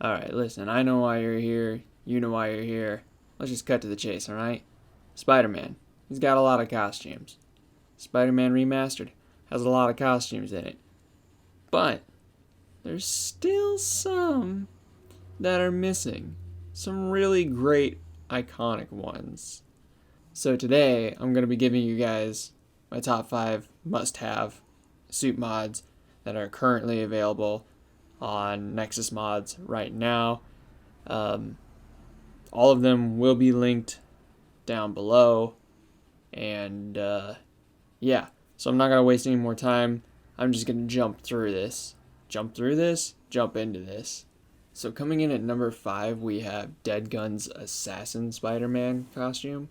Alright, listen, I know why you're here. You know why you're here. Let's just cut to the chase, alright? Spider-Man. He's got a lot of costumes. Spider-Man Remastered has a lot of costumes in it. But there's still some that are missing. Some really great, iconic ones. So today, I'm going to be giving you guys my top 5 must-have suit mods that are currently available on Nexus Mods right now. All of them will be linked down below. And yeah, so I'm not going to waste any more time. I'm just going to jump into this. So coming in at number 5, we have Deadgun's Assassin Spider-Man costume.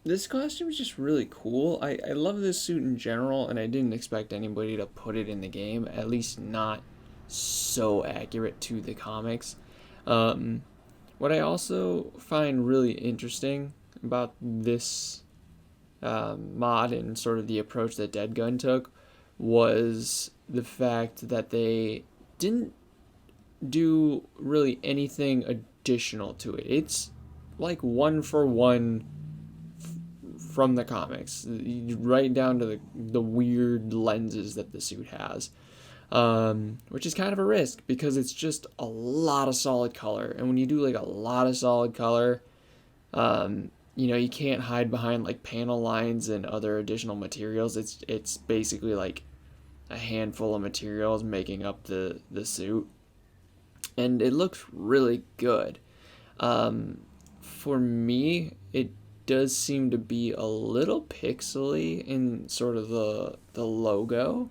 This costume is just really cool. I love this suit in general, and I didn't expect anybody to put it in the game, at least not so accurate to the comics. What I also find really interesting about this mod and sort of the approach that Deadgun took was the fact that they didn't do really anything additional to it. It's like one for one from the comics, right down to the weird lenses that the suit has, which is kind of a risk because it's just a lot of solid color. And when you do like a lot of solid color, you can't hide behind like panel lines and other additional materials. It's basically like a handful of materials making up the suit, and it looks really good. For me, it does seem to be a little pixely in sort of the logo,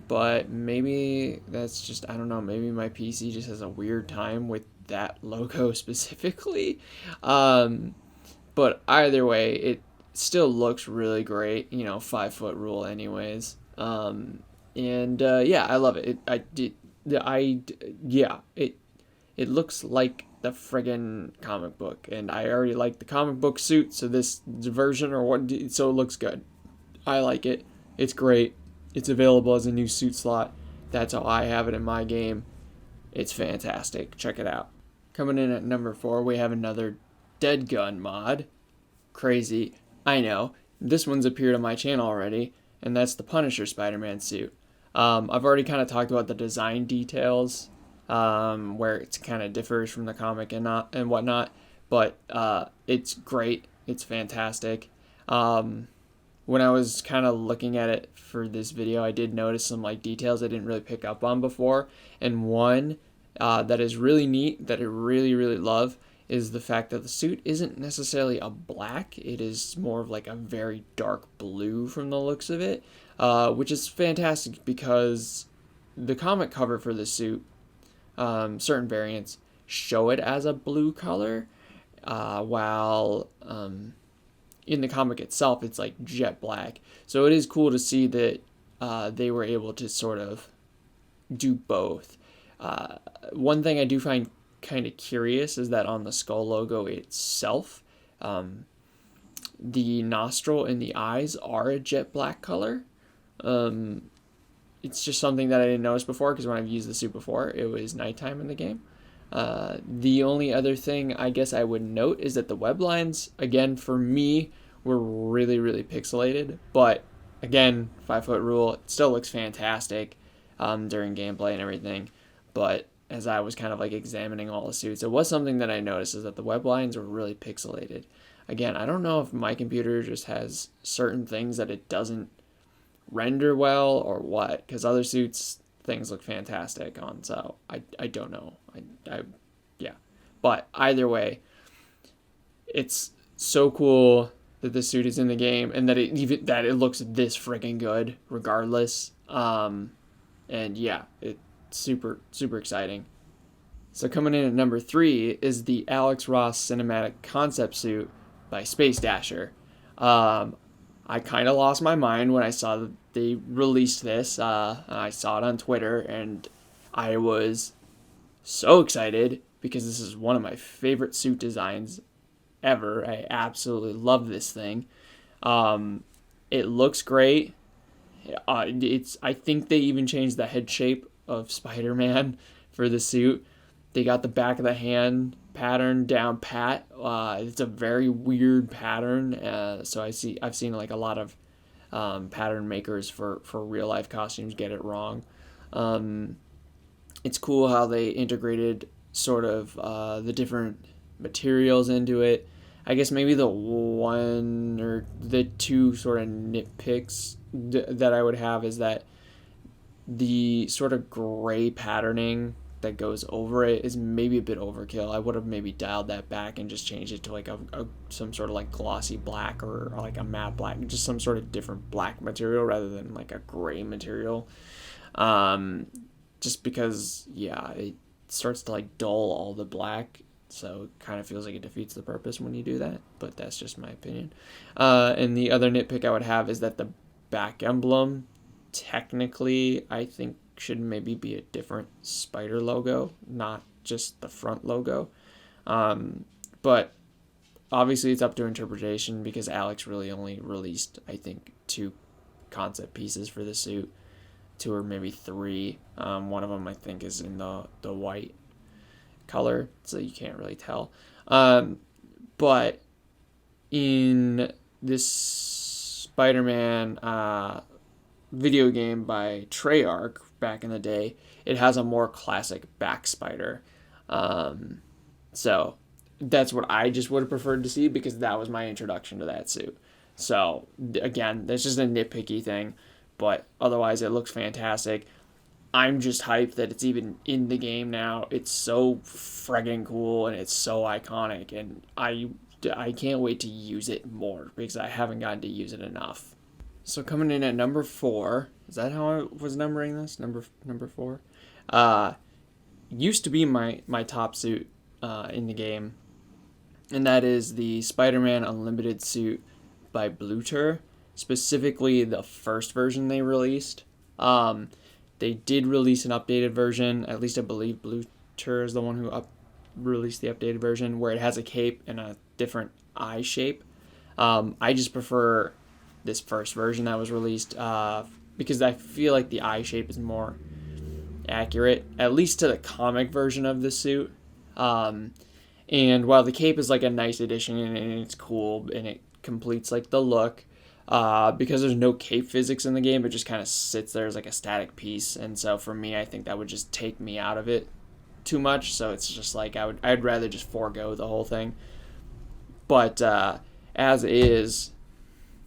but maybe that's just, I don't know, maybe my PC just has a weird time with that logo specifically. But either way, it still looks really great, 5-foot rule anyways. Yeah, I love it. It looks like the friggin' comic book, and I already like the comic book suit, so this version so it looks good. I like it. It's great. It's available as a new suit slot. That's how I have it in my game. It's fantastic. Check it out. Coming in at number 4, we have another Deadgun mod. Crazy. I know. This one's appeared on my channel already, and that's the Punisher Spider-Man suit. I've already kind of talked about the design details, where it kind of differs from the comic and whatnot, but it's great. It's fantastic. When I was kind of looking at it for this video, I did notice some like details I didn't really pick up on before, and one that is really neat that I really, really love is the fact that the suit isn't necessarily a black. It is more of like a very dark blue from the looks of it, which is fantastic because the comic cover for the suit, certain variants show it as a blue color, while in the comic itself it's like jet black. So it is cool to see that they were able to sort of do both. One thing I do find kind of curious is that on the skull logo itself, the nostril and the eyes are a jet black color. It's just something that I didn't notice before, because when I've used the suit before, it was nighttime in the game. The only other thing I guess I would note is that the web lines, again, for me, were really, really pixelated. But again, 5-foot rule, it still looks fantastic during gameplay and everything. But as I was kind of like examining all the suits, it was something that I noticed, is that the web lines were really pixelated. Again, I don't know if my computer just has certain things that it doesn't render well or what, because other suits things look fantastic on, so I don't know. Yeah, but either way, it's so cool that the suit is in the game and that it looks this freaking good regardless. And yeah, it's super exciting. So coming in at number 3 is the Alex Ross cinematic concept suit by Spacedasher. I kind of lost my mind when I saw that they released this. I saw it on Twitter, and I was so excited because this is one of my favorite suit designs ever. I absolutely love this thing. It looks great. I think they even changed the head shape of Spider-Man for the suit. They got the back of the hand pattern down pat. It's a very weird pattern. So I've seen like a lot of pattern makers for real life costumes get it wrong. It's cool how they integrated sort of the different materials into it. I guess maybe the one or the two sort of nitpicks that I would have is that the sort of gray patterning that goes over it is maybe a bit overkill. I would have maybe dialed that back and just changed it to like a some sort of like glossy black or like a matte black, just some sort of different black material rather than like a gray material. Just because, yeah, it starts to like dull all the black, so it kind of feels like it defeats the purpose when you do that, but that's just my opinion. And the other nitpick I would have is that the back emblem, technically, I think should maybe be a different spider logo, not just the front logo. But obviously it's up to interpretation because Alex really only released, I think, 2 concept pieces for the suit, 2 or maybe 3. One of them I think is in the white color, so you can't really tell. But in this Spider-Man video game by Treyarch back in the day, it has a more classic back spider. So that's what I just would have preferred to see because that was my introduction to that suit. So again, that's just a nitpicky thing, but otherwise it looks fantastic. I'm just hyped that it's even in the game now. It's so friggin' cool and it's so iconic, and I can't wait to use it more because I haven't gotten to use it enough. So coming in at number 4, is that how I was numbering this? Number 4? Used to be my top suit in the game, and that is the Spider-Man Unlimited suit by Bluture, specifically the first version they released. They did release an updated version, at least I believe Bluture is the one who released the updated version, where it has a cape and a different eye shape. I just prefer this first version that was released because I feel like the eye shape is more accurate, at least to the comic version of the suit. And while the cape is like a nice addition and it's cool and it completes like the look, because there's no cape physics in the game, it just kind of sits there as like a static piece, and so for me, I think that would just take me out of it too much. So it's just like I'd rather just forego the whole thing. But as is,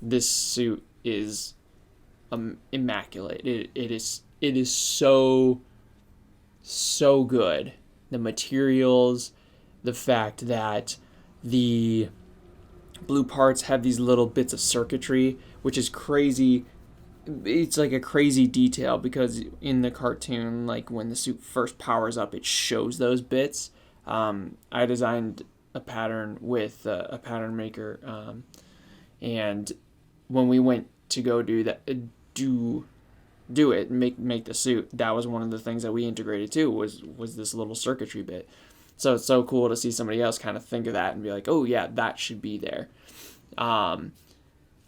this suit is immaculate. It is so good. The materials, the fact that the blue parts have these little bits of circuitry, which is crazy. It's like a crazy detail because in the cartoon, like when the suit first powers up, it shows those bits. I designed a pattern with a pattern maker, and when we went to go do that, do it, make the suit, that was one of the things that we integrated too, was this little circuitry bit. So it's so cool to see somebody else kind of think of that and be like, oh yeah, that should be there. And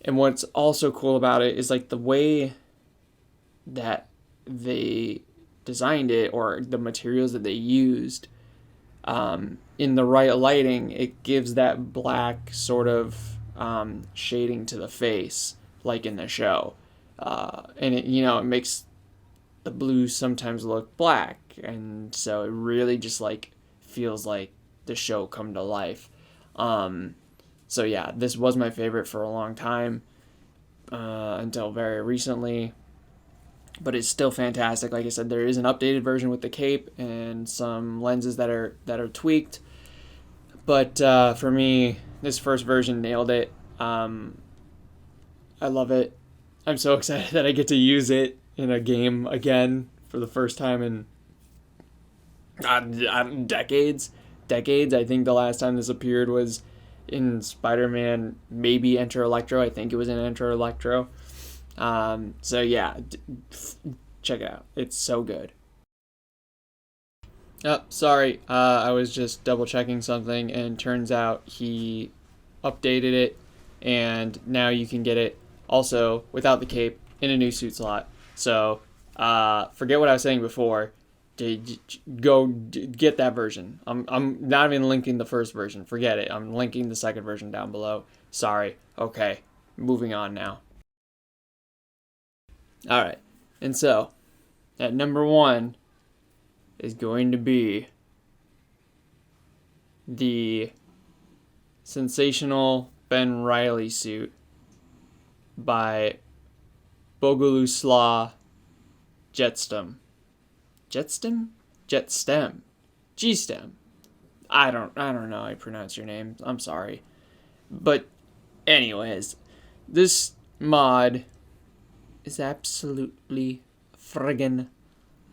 what's also cool about it is like the way that they designed it, or the materials that they used, in the right lighting, it gives that black sort of shading to the face, like in the show. And it makes the blue sometimes look black, and so it really just like feels like the show come to life. So yeah, this was my favorite for a long time, until very recently, but it's still fantastic. Like I said, there is an updated version with the cape and some lenses that are tweaked, but for me, this first version nailed it. I love it. I'm so excited that I get to use it in a game again for the first time in decades. I think the last time this appeared was in Spider-Man, maybe Enter Electro. I think it was in Enter Electro. So yeah, check it out. It's so good. Oh, sorry. I was just double checking something, and turns out he updated it, and now you can get it also without the cape in a new suit slot. So forget what I was saying before. go get that version. I'm not even linking the first version. Forget it. I'm linking the second version down below. Sorry. Okay. Moving on now. All right. And so, at number 1 is going to be the Sensational Ben Reilly suit by Boguslawjestem. Jetstem? Jetstem. G-stem. I don't know how you pronounce your name. I'm sorry. But anyways, this mod is absolutely friggin'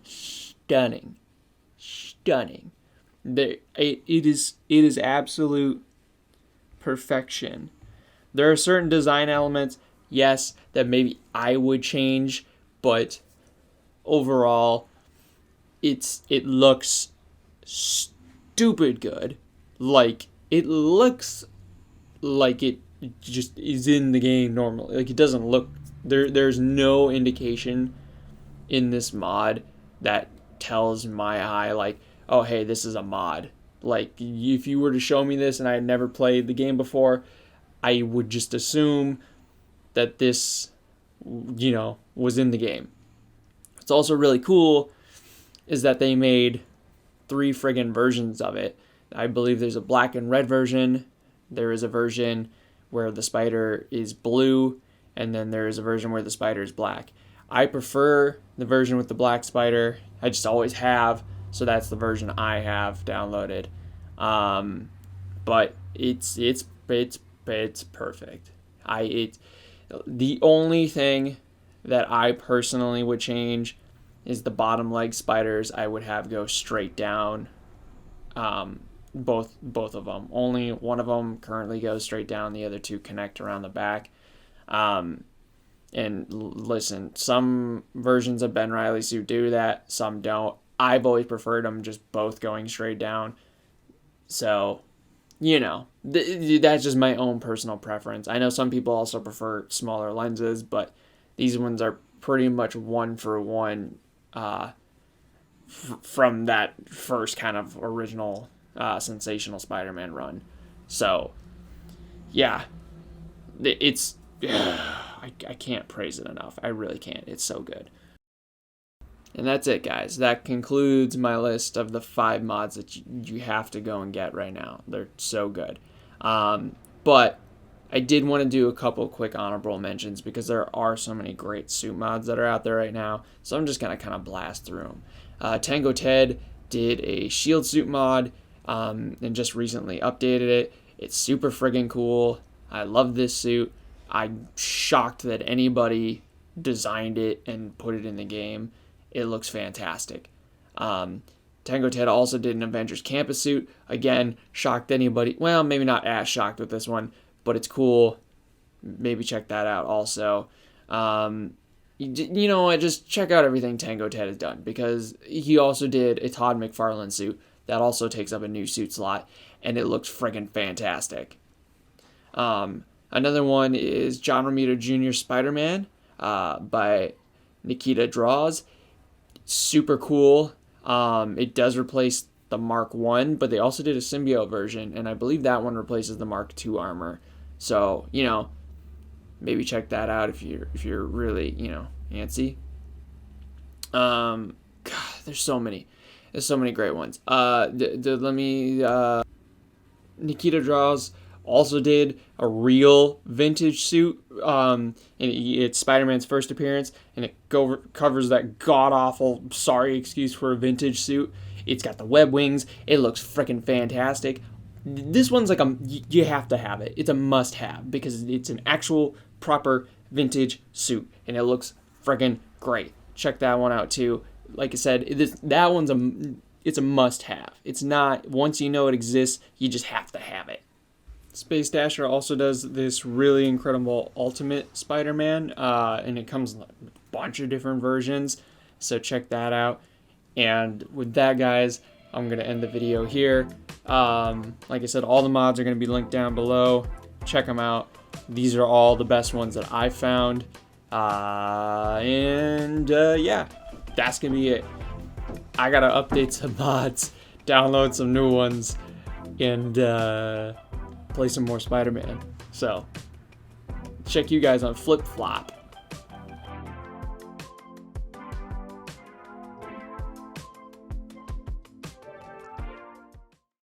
stunning. Stunning. It is absolute perfection. There are certain design elements, yes, that maybe I would change, but overall, it looks stupid good. Like, it looks like it just is in the game normally. Like, it doesn't look, there's no indication in this mod that tells my eye, like, oh, hey, this is a mod. Like, if you were to show me this and I had never played the game before, I would just assume that this, was in the game. What's also really cool is that they made 3 friggin' versions of it. I believe there's a black and red version. There is a version where the spider is blue, and then there is a version where the spider is black. I prefer the version with the black spider. I just always have, so that's the version I have downloaded. But it's perfect. The only thing that I personally would change is the bottom leg spiders. I would have go straight down. Both of them. Only one of them currently goes straight down. The other 2 connect around the back. And listen, some versions of Ben Reilly suit do that. Some don't. I've always preferred them just both going straight down. So, that's just my own personal preference. I know some people also prefer smaller lenses, but these ones are pretty much 1 for 1 from that first kind of original Sensational Spider-Man run. So, yeah, it's I can't praise it enough. I really can't. It's so good. And that's it, guys. That concludes my list of the 5 mods that you have to go and get right now. They're so good. But I did want to do a couple quick honorable mentions because there are so many great suit mods that are out there right now. So I'm just going to kind of blast through them. Tangoted did a shield suit mod and just recently updated it. It's super friggin' cool. I love this suit. I'm shocked that anybody designed it and put it in the game. It looks fantastic. Tangoted also did an Avengers Campus suit. Again, shocked anybody. Well, maybe not as shocked with this one, but it's cool. Maybe check that out also. You know what? Just check out everything Tangoted has done because he also did a Todd McFarlane suit that also takes up a new suit slot, and it looks friggin' fantastic. Another one is John Romita Jr. Spider-Man by Niquitadraws. Super cool. It does replace the Mark 1, but they also did a symbiote version, and I believe that one replaces the Mark 2 armor. So, maybe check that out if you're really, antsy. God, there's so many. There's so many great ones. Niquitadraws also did a real vintage suit, and it's Spider-Man's first appearance, and it covers that god-awful, sorry excuse for a vintage suit. It's got the web wings. It looks freaking fantastic. This one's like you have to have it. It's a must-have because it's an actual proper vintage suit, and it looks freaking great. Check that one out too. Like I said, that one's it's a must-have. It's not, once you know it exists, you just have to have it. Spacedasher also does this really incredible Ultimate Spider-Man, and it comes in a bunch of different versions, so check that out. And with that, guys, I'm going to end the video here. Like I said, all the mods are going to be linked down below. Check them out. These are all the best ones that I found. Yeah, that's going to be it. I gotta update some mods, download some new ones, and play some more Spider-Man. So check you guys on Flip Flop.